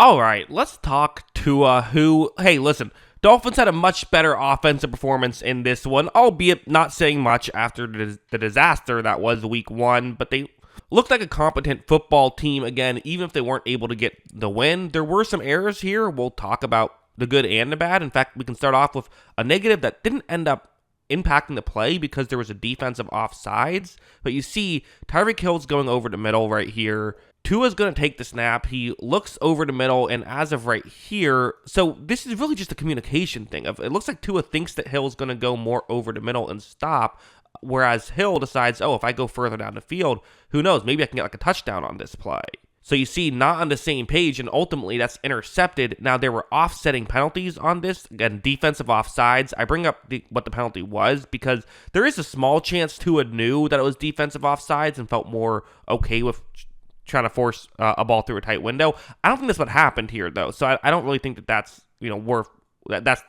All right, let's talk Tua, hey, listen, Dolphins had a much better offensive performance in this one, albeit not saying much after the disaster that was week one, but they looked like a competent football team again, even if they weren't able to get the win. There were some errors here. We'll talk about the good and the bad. In fact, we can start off with a negative that didn't end up impacting the play because there was a defensive offsides. But you see, Tyreek Hill's going over the middle right here. Tua's going to take the snap. He looks over the middle, and as of right here, so this is really just a communication thing. It looks like Tua thinks that Hill's going to go more over the middle and stop, whereas Hill decides, oh, if I go further down the field, who knows, maybe I can get like a touchdown on this play. So you see, not on the same page, and ultimately that's intercepted. Now, there were offsetting penalties on this. Again, defensive offsides. I bring up what the penalty was because there is a small chance Tua knew that it was defensive offsides and felt more okay with trying to force a ball through a tight window. I don't think that's what happened here, though. So I don't really think that that's that's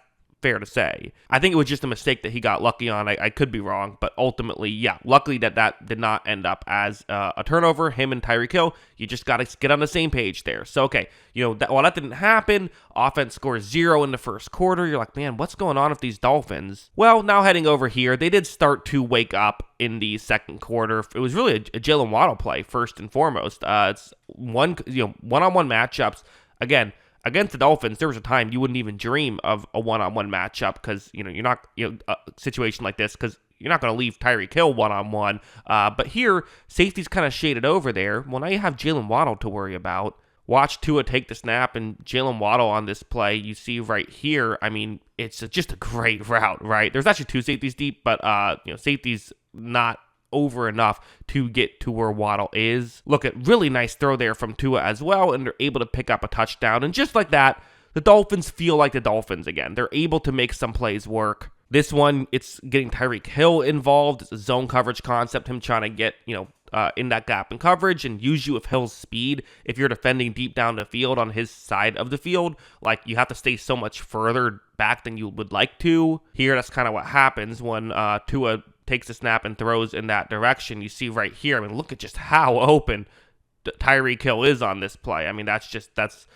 fair to say. I think it was just a mistake that he got lucky on. I could be wrong, but ultimately, yeah, luckily that did not end up as a turnover. Him and Tyreek Hill, you just got to get on the same page there. So, okay, while that didn't happen, offense scores 0 in the first quarter. You're like, man, what's going on with these Dolphins? Well, now heading over here, they did start to wake up in the second quarter. It was really a Jalen Waddle play, first and foremost. It's one-on-one matchups. Again, against the Dolphins, there was a time you wouldn't even dream of a one-on-one matchup because, you're not, a situation like this because you're not going to leave Tyreek Hill one-on-one. But here, safety's kind of shaded over there. Well, now you have Jalen Waddle to worry about. Watch Tua take the snap, and Jalen Waddle on this play, you see right here, I mean, it's just a great route, right? There's actually two safeties deep, but, safety's not over enough to get to where Waddle is. Look at really nice throw there from Tua as well, and they're able to pick up a touchdown. And just like that, the Dolphins feel like the Dolphins again. They're able to make some plays work. This one, it's getting Tyreek Hill involved. It's a zone coverage concept, him trying to get, in that gap in coverage and use you with Hill's speed. If you're defending deep down the field on his side of the field, like you have to stay so much further back than you would like to. Here, that's kind of what happens when Tua takes a snap and throws in that direction. You see right here, I mean, look at just how open Tyreek Hill is on this play. I mean, that's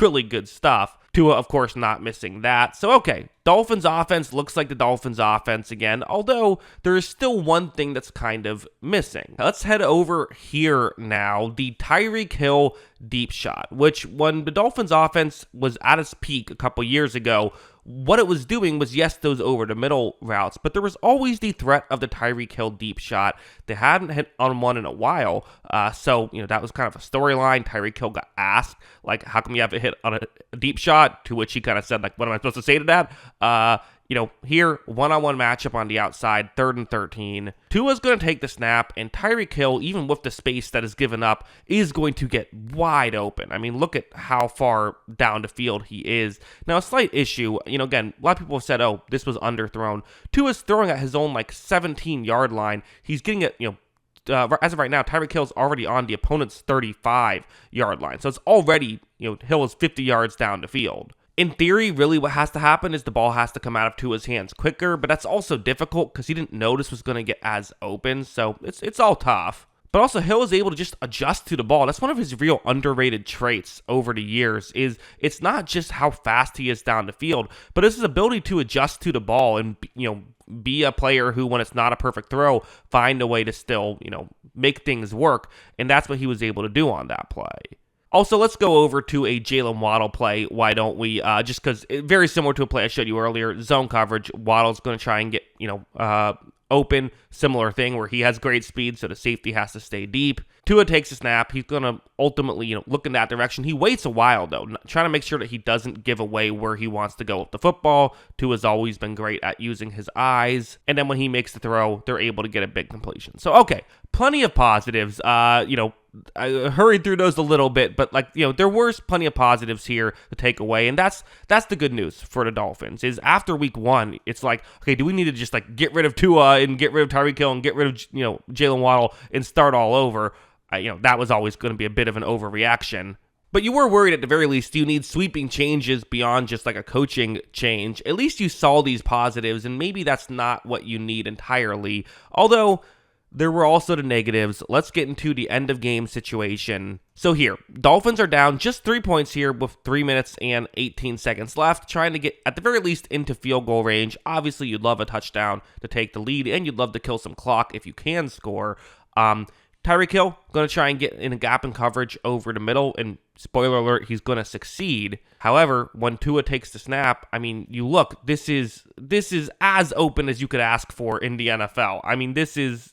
really good stuff. Tua, of course, not missing that. So, okay, Dolphins offense looks like the Dolphins offense again, although there is still one thing that's kind of missing. Let's head over here now, the Tyreek Hill deep shot, which when the Dolphins offense was at its peak a couple years ago, what it was doing was, yes, those over-the-middle routes, but there was always the threat of the Tyreek Hill deep shot. They hadn't hit on one in a while, so that was kind of a storyline. Tyreek Hill got asked, like, how come you haven't hit on a deep shot? To which he kind of said, like, what am I supposed to say to that? Here, one-on-one matchup on the outside, 3rd and 13. Tua's going to take the snap, and Tyreek Hill, even with the space that is given up, is going to get wide open. I mean, look at how far down the field he is. Now, a slight issue, again, a lot of people have said, oh, this was underthrown. Tua's throwing at his own, 17-yard line. He's getting it, as of right now, Tyreek Hill's already on the opponent's 35-yard line. So it's already, Hill is 50 yards down the field. In theory, really what has to happen is the ball has to come out of Tua's hands quicker, but that's also difficult because he didn't know this was going to get as open, so it's all tough. But also, Hill is able to just adjust to the ball. That's one of his real underrated traits over the years, is it's not just how fast he is down the field, but it's his ability to adjust to the ball and, be a player who, when it's not a perfect throw, find a way to still, make things work, and that's what he was able to do on that play. Also, let's go over to a Jalen Waddle play, why don't we? Just because, very similar to a play I showed you earlier, zone coverage, Waddle's going to try and get, open, similar thing where he has great speed, so the safety has to stay deep. Tua takes a snap. He's going to ultimately, look in that direction. He waits a while, though, trying to make sure that he doesn't give away where he wants to go with the football. Tua's always been great at using his eyes, and then when he makes the throw, they're able to get a big completion. So, okay, plenty of positives. I hurried through those a little bit, but there were plenty of positives here to take away, and that's the good news for the Dolphins. Is after week one, it's like, okay, do we need to just get rid of Tua and get rid of Tyreek Hill and get rid of Jalen Waddle and start all over? That was always going to be a bit of an overreaction. But you were worried at the very least you need sweeping changes beyond just a coaching change. At least you saw these positives, and maybe that's not what you need entirely. Although There were also the negatives. Let's get into the end of game situation. So here, Dolphins are down just 3 points here with 3 minutes and 18 seconds left, trying to get at the very least into field goal range. Obviously, you'd love a touchdown to take the lead, and you'd love to kill some clock if you can score. Tyreek Hill going to try and get in a gap in coverage over the middle, and spoiler alert, he's going to succeed. However, when Tua takes the snap, I mean, you look, this is as open as you could ask for in the NFL. I mean, this is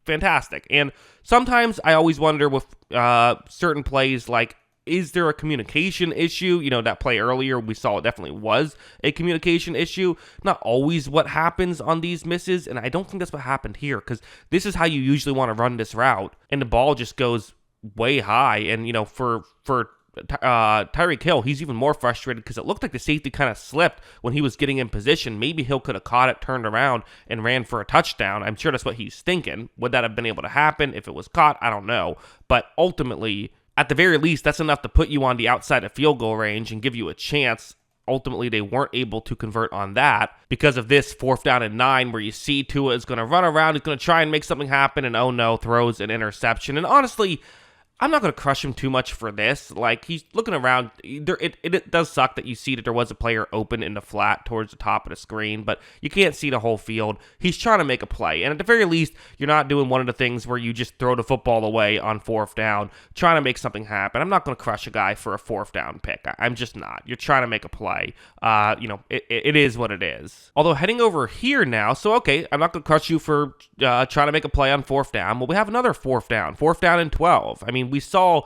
fantastic. And sometimes I always wonder with certain plays, like, is there a communication issue? You know, that play earlier, we saw it definitely was a communication issue. Not always what happens on these misses, and I don't think that's what happened here, because this is how you usually want to run this route, and the ball just goes way high. And, you know, for Tyreek Hill, he's even more frustrated because it looked like the safety kind of slipped when he was getting in position. Maybe Hill could have caught it, turned around, and ran for a touchdown. I'm sure that's what he's thinking. Would that have been able to happen if it was caught? I don't know. But ultimately, at the very least, that's enough to put you on the outside of field goal range and give you a chance. Ultimately, they weren't able to convert on that because of this 4th down and 9 where you see Tua is going to run around, he's going to try and make something happen, and oh no, throws an interception. And honestly, I'm not going to crush him too much for this. Like, he's looking around. It does suck that you see that there was a player open in the flat towards the top of the screen, but you can't see the whole field. He's trying to make a play. And at the very least, you're not doing one of the things where you just throw the football away on 4th down, trying to make something happen. I'm not going to crush a guy for a 4th down pick. I'm just not. You're trying to make a play. It is what it is. Although heading over here now, so okay, I'm not going to crush you for trying to make a play on 4th down. Well, we have another 4th down and 12. I mean, we saw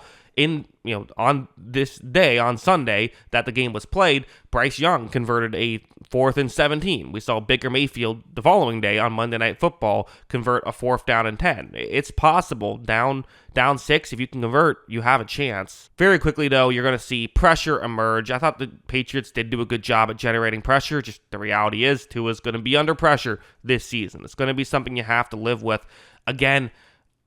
on this day, on Sunday, that the game was played, Bryce Young converted a 4th and 17. We saw Baker Mayfield the following day on Monday Night Football convert a 4th down and 10. It's possible. Down 6, if you can convert, you have a chance. Very quickly, though, you're going to see pressure emerge. I thought the Patriots did do a good job at generating pressure. Just the reality is, Tua's going to be under pressure this season. It's going to be something you have to live with. Again,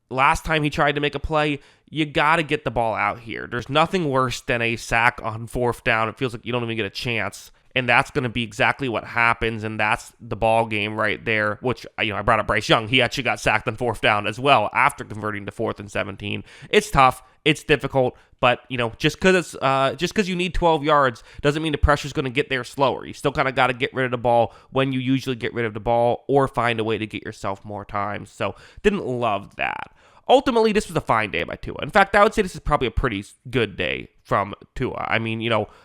last time he tried to make a play, you got to get the ball out here. There's nothing worse than a sack on 4th down. It feels like you don't even get a chance. And that's going to be exactly what happens, and that's the ball game right there, which, I brought up Bryce Young. He actually got sacked on 4th down as well after converting to 4th and 17. It's tough. It's difficult, but, just because you need 12 yards doesn't mean the pressure's going to get there slower. You still kind of got to get rid of the ball when you usually get rid of the ball, or find a way to get yourself more time. So, didn't love that. Ultimately, this was a fine day by Tua. In fact, I would say this is probably a pretty good day from Tua. I mean,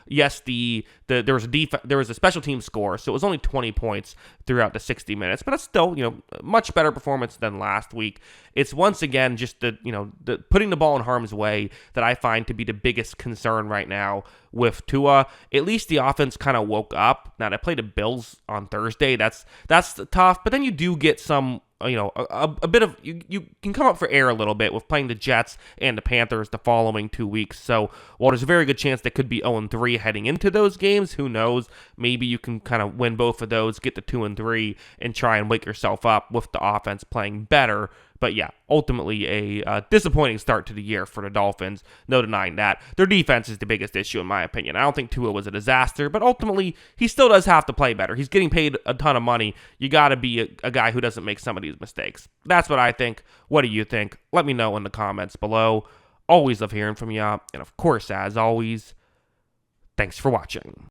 yes, there was a special team score, so it was only 20 points throughout the 60 minutes, but that's still, much better performance than last week. It's once again just the putting the ball in harm's way that I find to be the biggest concern right now with Tua. At least the offense kind of woke up. Now, they played the Bills on Thursday. That's tough, but then you do get some, a bit of, you can come up for air a little bit with playing the Jets and the Panthers the following 2 weeks. So while there's a very good chance they could be 0-3 heading into those games, who knows? Maybe you can kind of win both of those, get to 2-3, and try and wake yourself up with the offense playing better. But yeah, ultimately a disappointing start to the year for the Dolphins. No denying that. Their defense is the biggest issue in my opinion. I don't think Tua was a disaster, but ultimately he still does have to play better. He's getting paid a ton of money. You got to be a guy who doesn't make some of these mistakes. That's what I think. What do you think? Let me know in the comments below. Always love hearing from you. And of course, as always, thanks for watching.